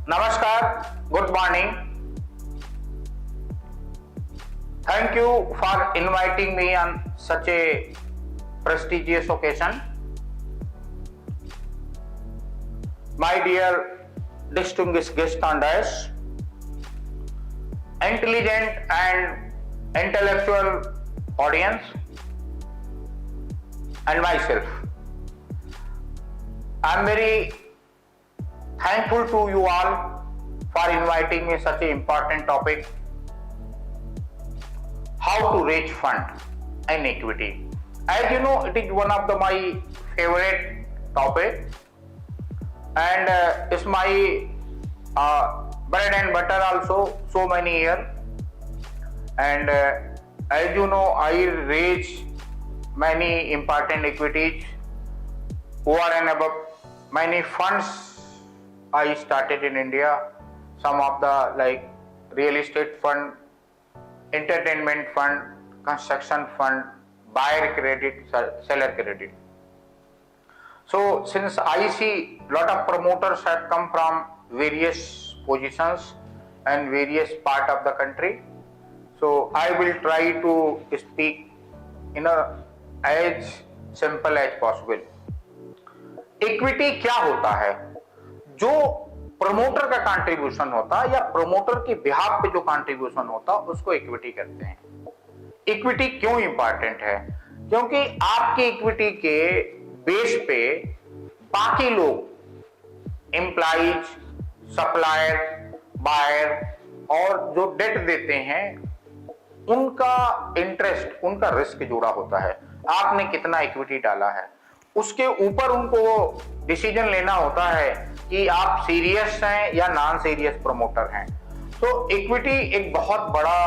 Namaskar, good morning. Thank you for inviting me on such a prestigious occasion. My dear distinguished guest on dais, intelligent and intellectual audience, and myself. I am very thankful to you all for inviting me such an important topic, how to raise fund and equity. As you know, it is one of my favorite topic, and it's my bread and butter also so many years. And as you know, I raise many important equities over and above many funds I started in India. Some of the like real estate fund, entertainment fund, construction fund, buyer credit, seller credit. So since I see lot of promoters have come from various positions and various part of the country, so I will try to speak in a as simple as possible. Equity क्या होता है? जो promoter का contribution होता है या promoter के behalf पे जो कंट्रीब्यूशन होता है उसको इक्विटी कहते हैं। इक्विटी क्यों इंपॉर्टेंट है? क्योंकि आपकी इक्विटी के बेस पे बाकी लोग एम्प्लॉइज, सप्लायर, बायर और जो डेट देते हैं उनका इंटरेस्ट, उनका रिस्क जुड़ा होता है। आपने कितना इक्विटी डाला है उसके ऊपर उनको डिसीजन लेना होता है कि आप सीरियस हैं या नॉन सीरियस प्रमोटर हैं। तो इक्विटी एक बहुत बड़ा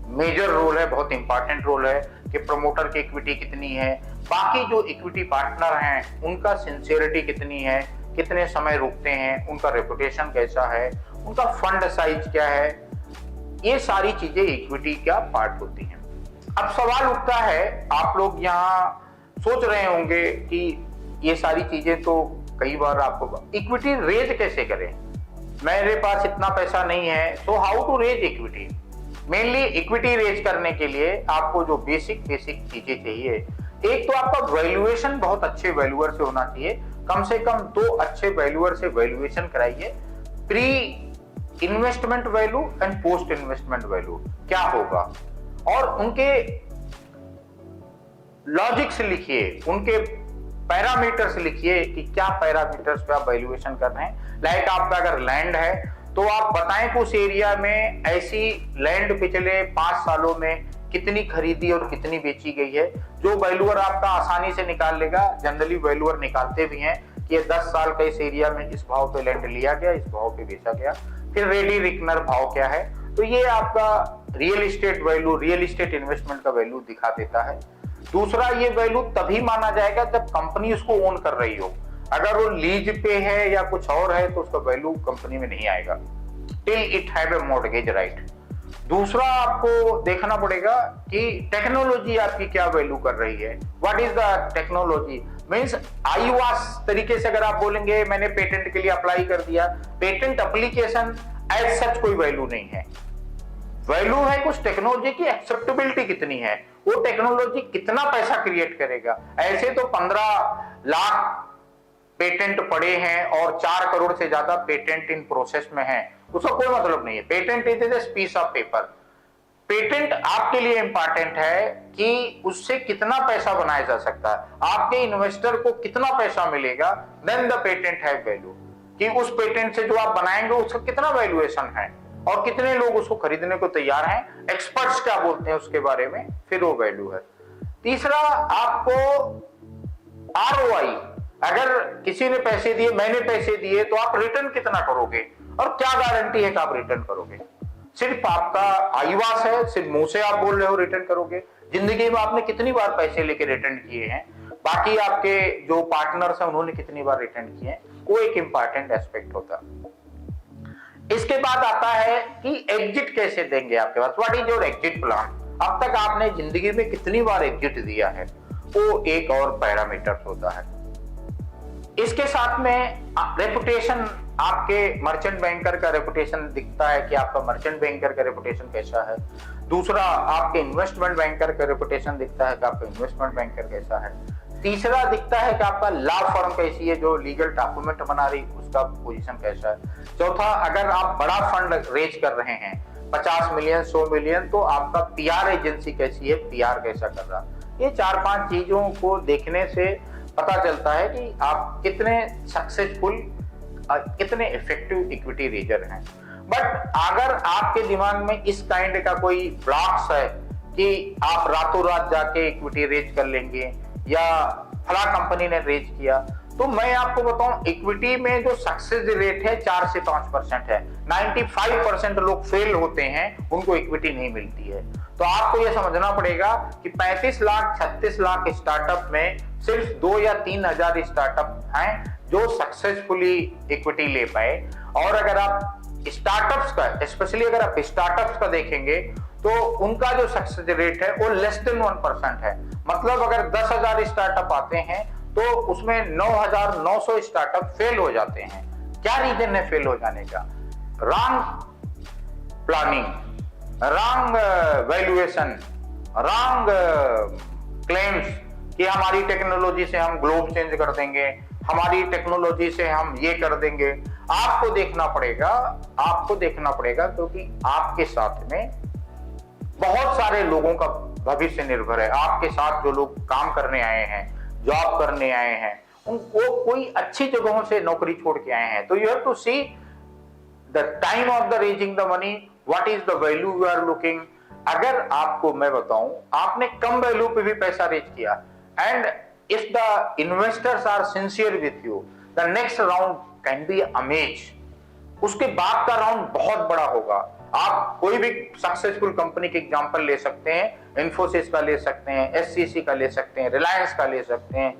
मेजर रोल है, बहुत इंपॉर्टेंट रोल है कि प्रमोटर की इक्विटी कितनी है, बाकी जो इक्विटी पार्टनर हैं उनका सिंसियरिटी कितनी है, कितने समय रुकते हैं, उनका रेपुटेशन कैसा है, उनका फंड साइज क्या है, ये सारी चीजें इक्विटी का पार्ट होती हैं। अब सवाल उठता है, आप लोग यहाँ सोच रहे होंगे कि ये सारी चीजें तो कई बार आपको इक्विटी रेज कैसे करें, मेरे पास इतना पैसा नहीं है, तो how to raise equity. Mainly equity raise करने के लिए आपको जो बेसिक चीजें चाहिए, एक तो आपका वैल्यूएशन बहुत अच्छे वैल्यूअर से होना चाहिए, कम से कम 2 अच्छे वैल्यूअर से वैल्यूएशन कराइए। Pre investment value and post investment value क्या होगा, और उनके लॉजिक्स लिखिए, उनके पैरामीटर्स लिखिए कि क्या पैरामीटर्स पे आप वैल्यूएशन कर रहे हैं। लाइक आपका अगर लैंड है तो आप बताएं कि उस एरिया में ऐसी लैंड पिछले 5 सालों में कितनी खरीदी और कितनी बेची गई है, जो वैल्यूअर आपका आसानी से निकाल लेगा। जनरली वैल्यूअर निकालते भी हैं कि ये 10 साल का इस एरिया में इस भाव पे लैंड लिया गया, इस भाव पे बेचा गया, फिर रेडी रिकनर भाव क्या है। तो ये आपका real estate value, real estate investment का वैल्यू दिखा देता है। दूसरा, ये वैल्यू तभी माना जाएगा जब कंपनी उसको ओन कर रही हो। अगर वो लीज पे है या कुछ और है तो उसका वैल्यू कंपनी में नहीं आएगा till it have a mortgage right. दूसरा, आपको देखना पड़ेगा कि टेक्नोलॉजी आपकी क्या वैल्यू कर रही है। What is the technology means आईवास तरीके से अगर आप बोलेंगे मैंने पेटेंट के लिए अप्लाई कर दिया, पेटेंट एप्लीकेशन एज सच कोई वैल्यू नहीं है। वैल्यू है कुछ टेक्नोलॉजी की एक्सेप्टेबिलिटी कितनी है, वो टेक्नोलॉजी कितना पैसा क्रिएट करेगा। ऐसे तो 15 लाख पेटेंट पड़े हैं और 4 करोड़ से ज्यादा पेटेंट इन प्रोसेस में हैं, उसका कोई मतलब नहीं है। Patent is a piece of paper. Patent आपके लिए इंपॉर्टेंट है कि उससे कितना पैसा बनाया जा सकता है, आपके इन्वेस्टर को कितना पैसा मिलेगा, then the patent have value, कि उस पेटेंट से जो आप बनाएंगे उसका कितना वैल्यूएशन है और कितने लोग उसको खरीदने को तैयार हैं, एक्सपर्ट्स क्या बोलते हैं उसके बारे में, फिर वो वैल्यू है। तीसरा, आपको आरओआई, अगर किसी ने पैसे दिए, मैंने पैसे दिए, तो आप रिटर्न कितना करोगे और क्या गारंटी है कि आप रिटर्न करोगे। सिर्फ आपका आईवास है, सिर्फ मुंह से आप बोल रहे हो रिटर्न करोगे, जिंदगी में आपने कितनी बार पैसे लेके रिटर्न किए हैं, बाकी आपके जो पार्टनर्स हैं उन्होंने कितनी बार रिटर्न किए हैं, वो एक इंपॉर्टेंट एस्पेक्ट होता है। इसके बाद आता है कि एग्जिट कैसे देंगे आपके पास, what is your exit plan, अब तक आपने जिंदगी में कितनी बार एग्जिट दिया है, वो एक और पैरामीटर होता है। इसके साथ में रेपुटेशन आपके मर्चेंट बैंकर का रेपुटेशन दिखता है कि आपका मर्चेंट बैंकर का रेपुटेशन कैसा है। दूसरा, आपके इन्वेस्टमेंट बैंकर का रेपुटेशन दिखता है कि आपका इन्वेस्टमेंट बैंकर कैसा है। तीसरा दिखता है कि आपका लॉ फर्म कैसी है जो लीगल डॉक्यूमेंट बना रही, उसका पोजीशन कैसा है। चौथा, अगर आप बड़ा फंड रेज कर रहे हैं 50 मिलियन 100 मिलियन, तो आपका पीआर एजेंसी कैसी है, पीआर कैसा कर रहा। ये 4-5 चीजों को देखने से पता चलता है कि आप कितने सक्सेसफुल, कितने इफेक्टिव इक्विटी रेजर हैं। बट अगर आपके दिमाग में इस काइंड का कोई ब्लॉक्स है कि आप रातों रात जाके इक्विटी रेज कर लेंगे या फला कंपनी ने रेज किया, तो मैं आपको बताऊं, इक्विटी में जो सक्सेस रेट है 4 से 5% है। 95% लोग फेल होते हैं, उनको इक्विटी नहीं मिलती है। तो आपको यह समझना पड़ेगा कि 35 लाख 36 लाख स्टार्टअप में सिर्फ 2 या 3 हजार स्टार्टअप हैं जो सक्सेसफुली इक्विटी ले पाए। और अगर आप स्टार्टअप्स का, स्पेशली अगर आप स्टार्टअप्स का देखेंगे, तो उनका जो सक्सेस रेट है वो लेस देन 1% है। मतलब अगर 10,000 स्टार्टअप आते हैं तो उसमें 9,900 स्टार्टअप फेल हो जाते हैं। क्या रीजन है फेल हो जाने का? Wrong planning, wrong valuation, wrong claims कि हमारी टेक्नोलॉजी से हम ग्लोब चेंज कर देंगे, हमारी टेक्नोलॉजी से हम ये कर देंगे। आपको देखना पड़ेगा क्योंकि आपके साथ में बहुत सारे लोगों का भविष्य निर्भर है। आपके साथ जो लोग काम करने आए हैं, जॉब करने आए हैं, उनको कोई अच्छी जगहों से नौकरी छोड़ के आए हैं। तो you have to see the time of the raising the money, what is the value you are looking. अगर आपको मैं बताऊं, आपने कम वैल्यू पे भी पैसा रेज किया and if the investors are sincere with you, the next round can be amaze. उसके बाद का राउंड बहुत बड़ा होगा। आप कोई भी सक्सेसफुल कंपनी के एग्जांपल ले सकते हैं, इन्फोसिस का ले सकते हैं, एससीसी का ले सकते हैं, रिलायंस का ले सकते हैं,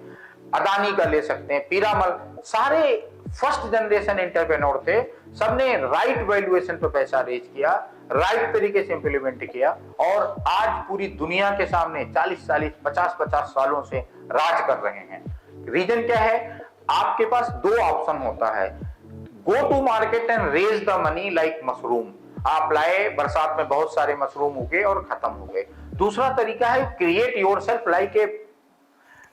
अदानी का ले सकते हैं, पीरामल। सारे फर्स्ट जनरेशन एंटरप्रेन्योर थे, सबने राइट वैल्यूएशन पे पैसा रेज किया, राइट तरीके से इंप्लीमेंट किया और आज पूरी दुनिया के सामने 40-40, 50-50 सालों से राज कर रहे हैं। रीजन क्या है? आपके पास 2 ऑप्शन होता है, go to market and raise the money like mushroom. आप लाए, बरसात में बहुत सारे मशरूम उगे और खत्म हो गए। दूसरा तरीका है create yourself like a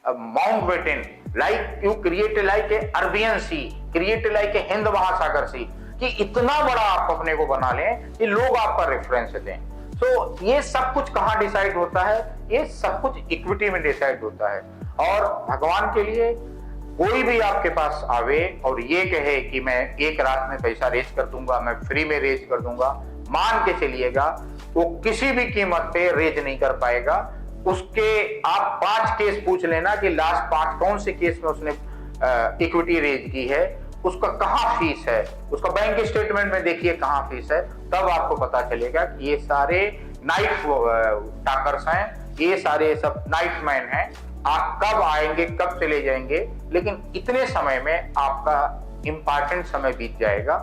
Mountbatten, like you create like a Arabian sea, create like a Hind महासागर सी, कि इतना बड़ा आप अपने को बना लें कि लोग आपका रेफरेंस दें। तो ये सब कुछ कहां डिसाइड होता है? ये सब कुछ इक्विटी में डिसाइड होता है। और भगवान के लिए कोई भी आपके पास आवे और ये कहे कि मैं एक रात में पैसा रेज कर दूंगा, मैं फ्री में रेज कर दूंगा, मान के चलिएगा वो किसी भी कीमत पे रेज नहीं कर पाएगा। उसके आप 5 केस पूछ लेना कि लास्ट 5 कौन से केस में उसने इक्विटी रेज की है, उसका कहाँ फीस है, उसका बैंक स्टेटमेंट में देखिए कहाँ फीस है, तब आपको पता चलेगा कि ये सारे नाइट टाकर्स हैं, ये सारे सब नाइट मैन हैं। आप कब आएंगे, कब चले जाएंगे, लेकिन इतने समय में आपका इंपॉर्टेंट समय बीत जाएगा।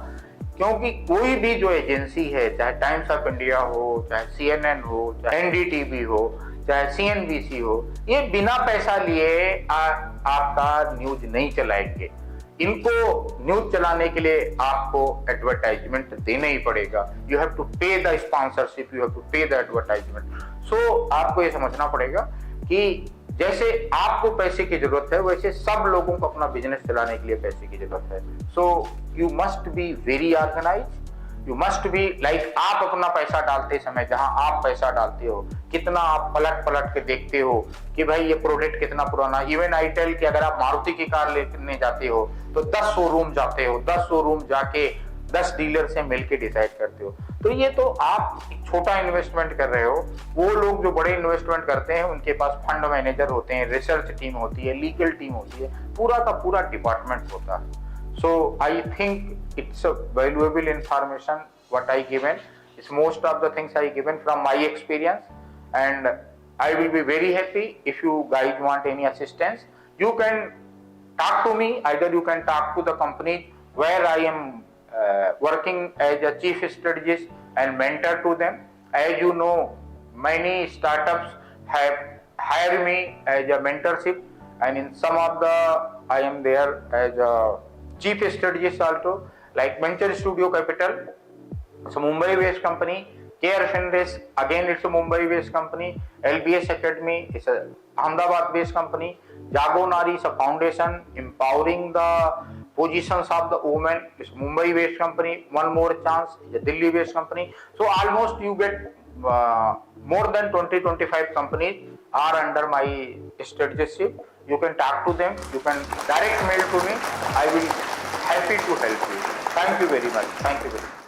क्योंकि कोई भी जो एजेंसी है, चाहे टाइम्स ऑफ इंडिया हो, चाहे CNN हो, चाहे एनडीटीवी हो, चाहे सीएनबीसी हो, ये बिना पैसा लिए आपका न्यूज नहीं चलाएंगे। इनको न्यूज चलाने के लिए आपको एडवर्टाइजमेंट देना ही पड़ेगा। You have to pay the sponsorship, you have to pay the advertisement. So आपको ये समझना पड़ेगा कि जैसे आपको पैसे की जरूरत है, वैसे सब लोगों को अपना बिजनेस चलाने के लिए पैसे की जरूरत है। So you must be very organise, you must be like, आप अपना पैसा डालते समय जहां आप पैसा डालते हो, कितना आप पलट पलट के देखते हो कि भाई ये प्रोडक्ट कितना पुराना। इवन आई टेल कि अगर आप मारुति की कार लेने जाते हो तो 10 शोरूम जाते हो, 10 शोरूम जाके 10 डीलर से मिलके डिसाइड करते हो। तो ये तो आप एक छोटा इन्वेस्टमेंट कर रहे हो। वो लोग जो बड़े इन्वेस्टमेंट करते हैं उनके पास फंड मैनेजर होते हैं, रिसर्च टीम होती है, लीगल टीम होती है, पूरा का पूरा डिपार्टमेंट होता है। So I think it's a valuable information what I given. It's most of the things I given from my experience, and I will be very happy if you guys want any assistance. You can talk to me. Either you can talk to the company where I am working as a chief strategist and mentor to them. As you know, many startups have hired me as a mentorship, and in some of the I am there as a chief strategist also, like Venture Studio Capital, it's a Mumbai-based company. Care Finris, again it's a Mumbai-based company. LBS Academy, it's a Ahmedabad-based company. Jago Nari is a foundation empowering the positions of the women. It's a Mumbai-based company. One More Chance is a Delhi-based company. So almost you get more than 20-25 companies are under my stewardship. You can talk to them. You can direct mail to me. I will happy to help you. Thank you very much. Thank you very much.